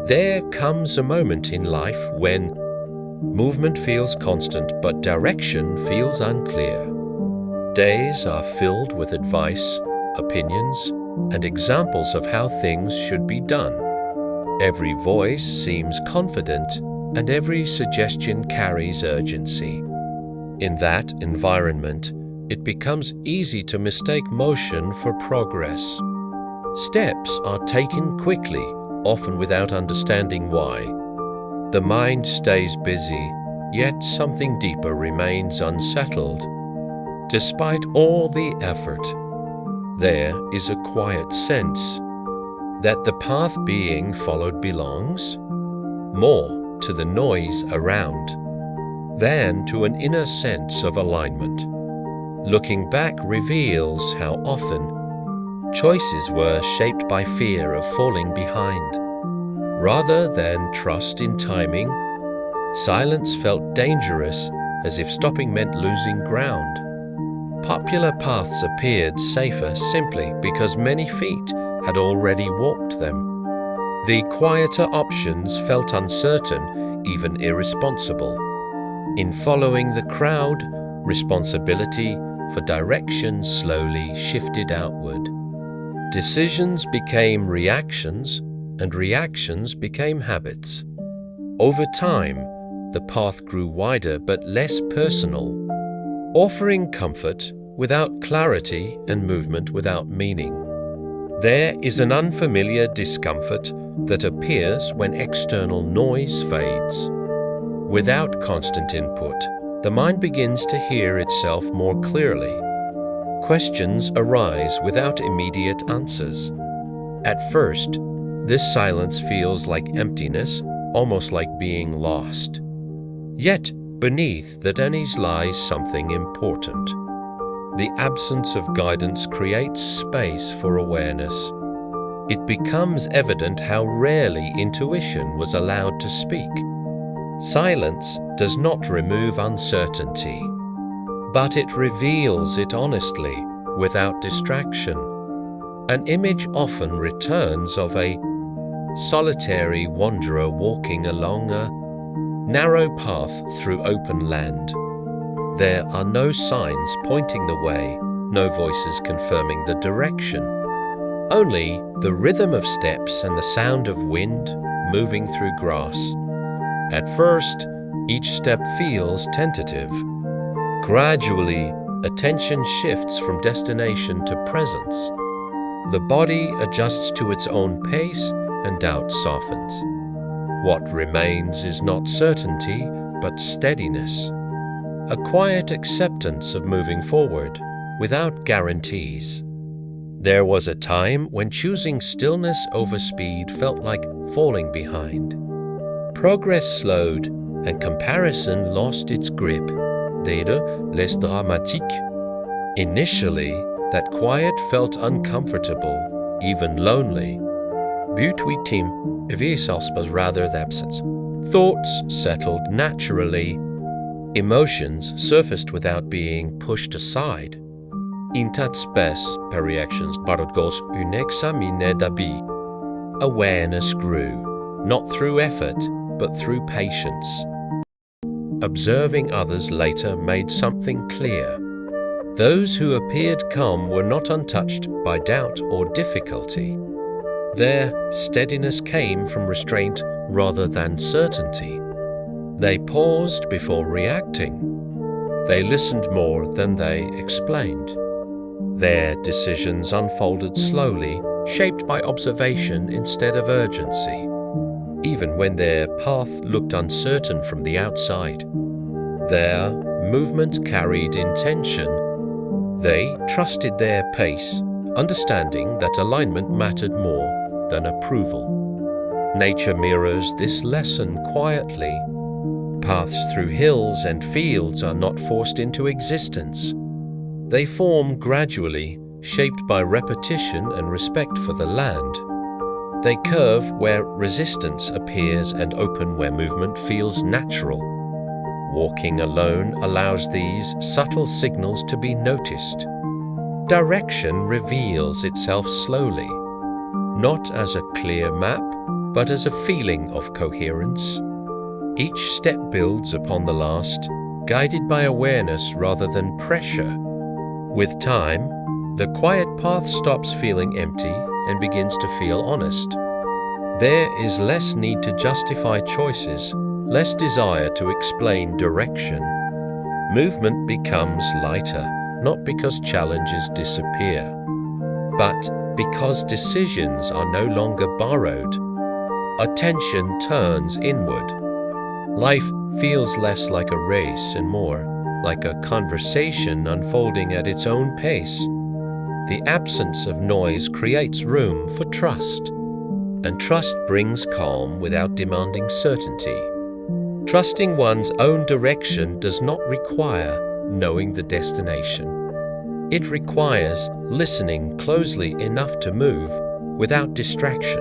There comes a moment in life when movement feels constant but direction feels unclear. Days are filled with advice, opinions, and examples of how things should be done. Every voice seems confident, and every suggestion carries urgency. In that environment, it becomes easy to mistake motion for progress. Steps are taken quickly, often without understanding why. The mind stays busy, yet something deeper remains unsettled. Despite all the effort, there is a quiet sense that the path being followed belongs more to the noise around than to an inner sense of alignment. Looking back reveals how often choices were shaped by fear of falling behind. Rather than trust in timing, silence felt dangerous, as if stopping meant losing ground. Popular paths appeared safer simply because many feet had already walked them. The quieter options felt uncertain, even irresponsible. In following the crowd, responsibility for direction slowly shifted outward. Decisions became reactions, and reactions became habits. Over time, the path grew wider but less personal, offering comfort without clarity and movement without meaning. There is an unfamiliar discomfort that appears when external noise fades. Without constant input, the mind begins to hear itself more clearly. Questions arise without immediate answers. At first, this silence feels like emptiness, almost like being lost. Yet, beneath that unease lies something important. The absence of guidance creates space for awareness. It becomes evident how rarely intuition was allowed to speak. Silence does not remove uncertainty, but it reveals it honestly, without distraction. An image often returns of a solitary wanderer walking along a narrow path through open land. There are no signs pointing the way, no voices confirming the direction. Only the rhythm of steps and the sound of wind moving through grass. At first, each step feels tentative. Gradually, attention shifts from destination to presence. The body adjusts to its own pace and doubt softens. What remains is not certainty, but steadiness. A quiet acceptance of moving forward, without guarantees. There was a time when choosing stillness over speed felt like falling behind. Progress slowed, and comparison lost its grip. D'ailleurs, les dramatiques. Initially, that quiet felt uncomfortable, even lonely. But with time, éveillance was rather the absence. Thoughts settled naturally. Emotions surfaced without being pushed aside. In that space, par reactions, Barodgos une examine d'habit. Awareness grew, not through effort, but through patience. Observing others later made something clear. Those who appeared calm were not untouched by doubt or difficulty. Their steadiness came from restraint rather than certainty. They paused before reacting. They listened more than they explained. Their decisions unfolded slowly, shaped by observation instead of urgency. Even when their path looked uncertain from the outside, their movement carried intention. They trusted their pace, understanding that alignment mattered more than approval. Nature mirrors this lesson quietly. Paths through hills and fields are not forced into existence. They form gradually, shaped by repetition and respect for the land. They curve where resistance appears and open where movement feels natural. Walking alone allows these subtle signals to be noticed. Direction reveals itself slowly, not as a clear map, but as a feeling of coherence. Each step builds upon the last, guided by awareness rather than pressure. With time, the quiet path stops feeling empty and begins to feel honest. There is less need to justify choices, less desire to explain direction. Movement becomes lighter, not because challenges disappear, but because decisions are no longer borrowed. Attention turns inward. Life feels less like a race and more like a conversation unfolding at its own pace. The absence of noise creates room for trust, and trust brings calm without demanding certainty. Trusting one's own direction does not require knowing the destination. It requires listening closely enough to move without distraction.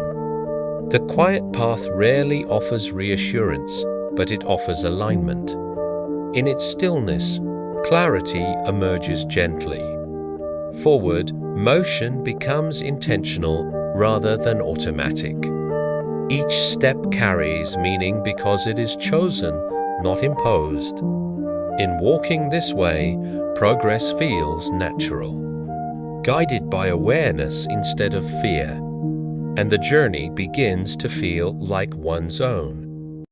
The quiet path rarely offers reassurance, but it offers alignment. In its stillness, clarity emerges gently. Forward motion becomes intentional rather than automatic. Each step carries meaning because it is chosen, not imposed. In walking this way, progress feels natural, guided by awareness instead of fear, and the journey begins to feel like one's own.